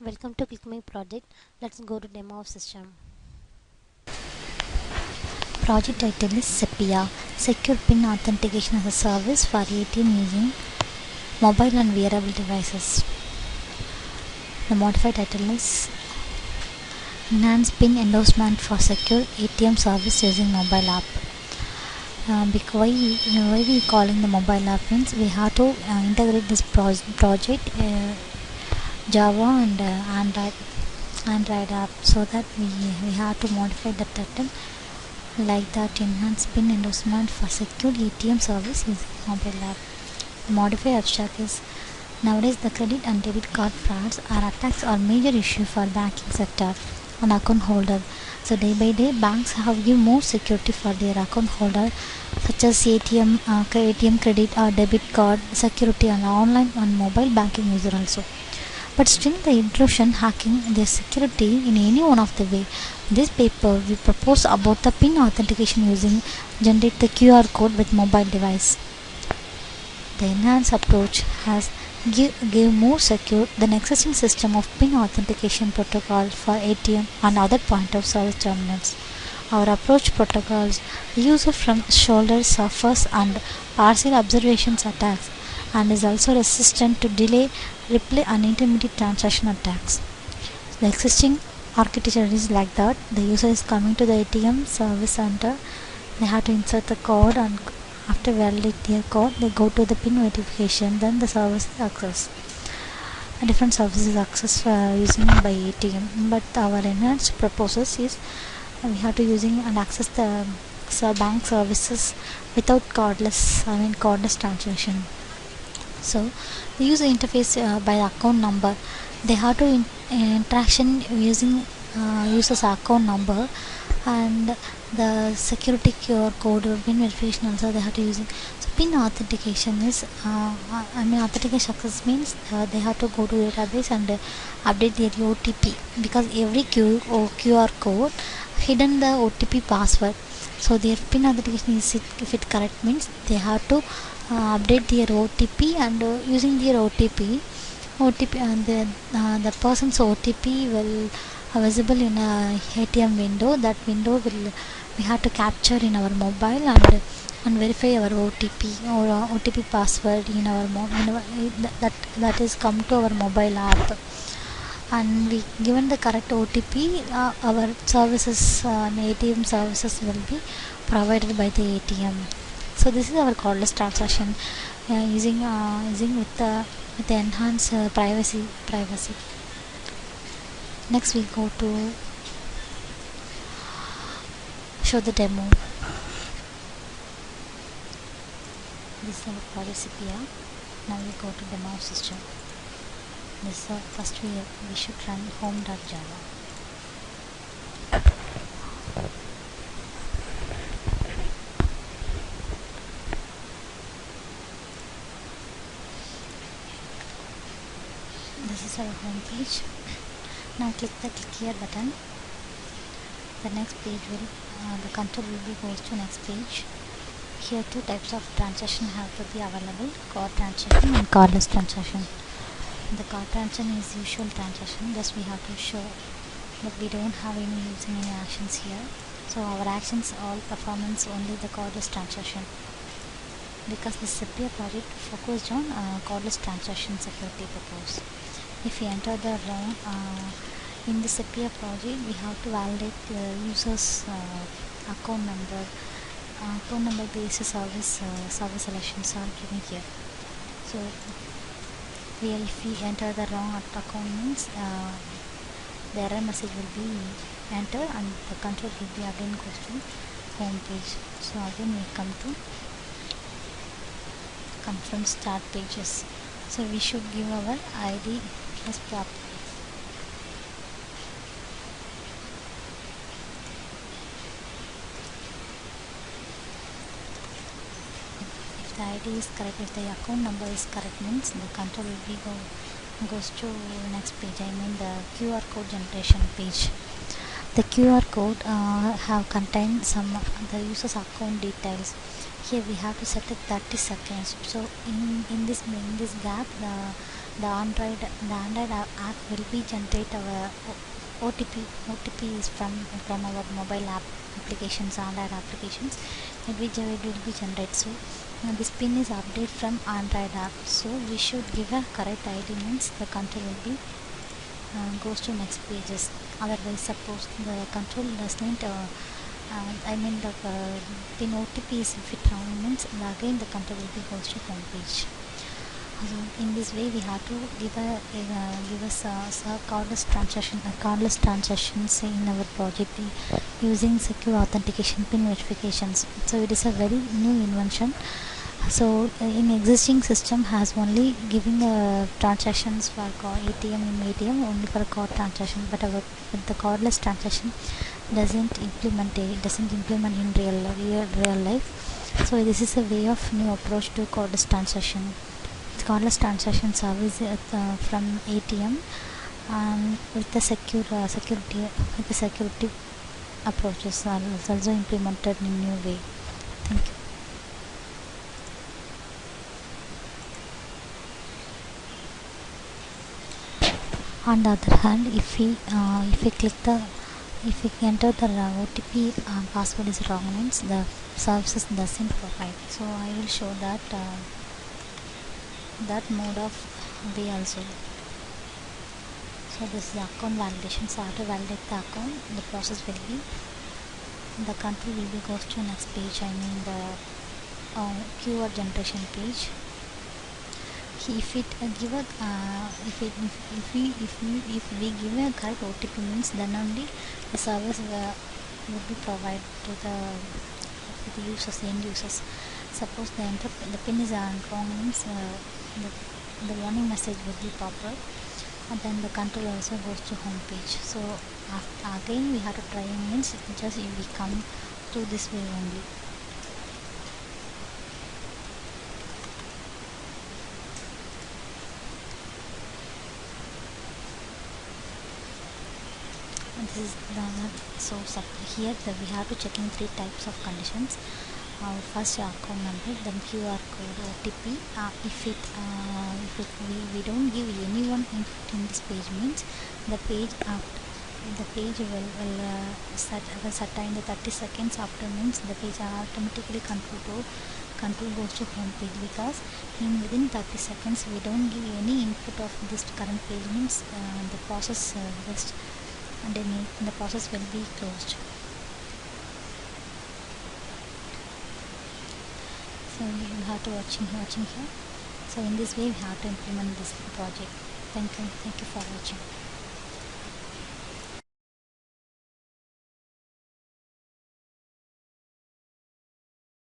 Welcome to ClickMy project. Let's go to demo of system. Project title is Sepia, Secure PIN Authentication as a Service for ATM using mobile and wearable devices. The modified title is Enhanced PIN Endorsement for Secure ATM Service using mobile app. Because why we calling the mobile app means we have to integrate this project Java and Android app, so that we have to modify the title like that. Enhanced PIN endorsement for secure ATM service using mobile app. The modified abstract is nowadays the credit and debit card frauds or attacks are major issue for banking sector and account holder. So day by day banks have given more security for their account holder, such as ATM credit or debit card security and online and mobile banking user also. But still the intrusion hacking their security in any one of the way. In this paper we propose about the PIN authentication using generate the QR code with mobile device. The enhanced approach has give more secure than existing system of PIN authentication protocol for ATM and other point of service terminals. Our approach protocols the user from shoulder suffers and partial observations attacks and is also resistant to delay, replay and intermediate transaction attacks. The existing architecture is like that. The user is coming to the ATM service center, they have to insert the code, and after validate their code they go to the PIN verification, then the service is access. A different services access using by ATM, but our enhanced proposals is we have to using and access the bank services without cardless transaction. So the user interface by account number, they have to interaction using user's account number, and the security QR code or PIN verification also they have to using. So PIN authentication is authentication success means they have to go to database and update their OTP, because every QR code hidden the OTP password. So their PIN authentication is if it correct means they have to update their OTP, and using their OTP and the person's OTP will visible in a ATM window. That window will we have to capture in our mobile and verify our OTP or OTP password in our that is come to our mobile app, and we given the correct OTP, our services ATM services will be provided by the ATM. So this is our cordless transaction using with the enhanced privacy. Next we go to show the demo. This is our project CPR. Now we go to demo system. This first we should run home.java. This is our home page. Now click the click here button. The next page will the control will be goes to next page. Here two types of transaction have to be available: card transaction and cardless transaction. The card transaction is usual transaction, just we have to show, but we don't have any using any actions here. So our actions all performance only the cardless transaction, because the Sepia project focused on cardless transaction security purpose. If we enter the wrong in the Sepia project, we have to validate the user's account number based service selections are given here. So if we enter the wrong account means the error message will be entered and the control will be again goes to home page. So again we come to confirm start pages. So we should give our ID as property. If the ID is correct, if the account number is correct means the control will be goes to next page, the QR code generation page. The QR code have contained some the user's account details. Here we have to set it 30 seconds. So in this gap the Android app will be generate our OTP is from our mobile applications, Android applications. It will be generate. So this pin is update from Android app. So we should give a correct ID, means the control will be goes to next pages. Otherwise, suppose the control doesn't the pin OTP is if it wrong, means again the control will be goes to home page. So in this way we have to give us cardless transactions in our project using secure authentication pin verifications. So it is a very new invention. So in existing system has only giving transactions for ATM only for card transaction, but the cardless transaction doesn't implement in real life. So this is a way of new approach to cardless transaction. Cardless transaction service from ATM with the security approaches are also implemented in new way. Thank you. On the other hand, if we enter the OTP password is wrong, means the services doesn't provide. So I will show that mode of way also. So this is the account validation. So after validate the account, the process will be the control will be goes to next page. The QR generation page. If we give a correct OTP, means then only the service would be provided to the users, end users. Suppose the pin is wrong, means the warning message will be pop up, and then the control also goes to home page. So again we have to try, means just if we come through this way only. This is so here we have to check in 3 types of conditions. First account number, then QR code, OTP. If we don't give anyone in this page, means the page will set in the 30 seconds after, means the page automatically control goes to home page, because within 30 seconds we don't give any input of this current page, means the process the process will be closed. So you have to watching here. So in this way we have to implement this project. Thank you for watching.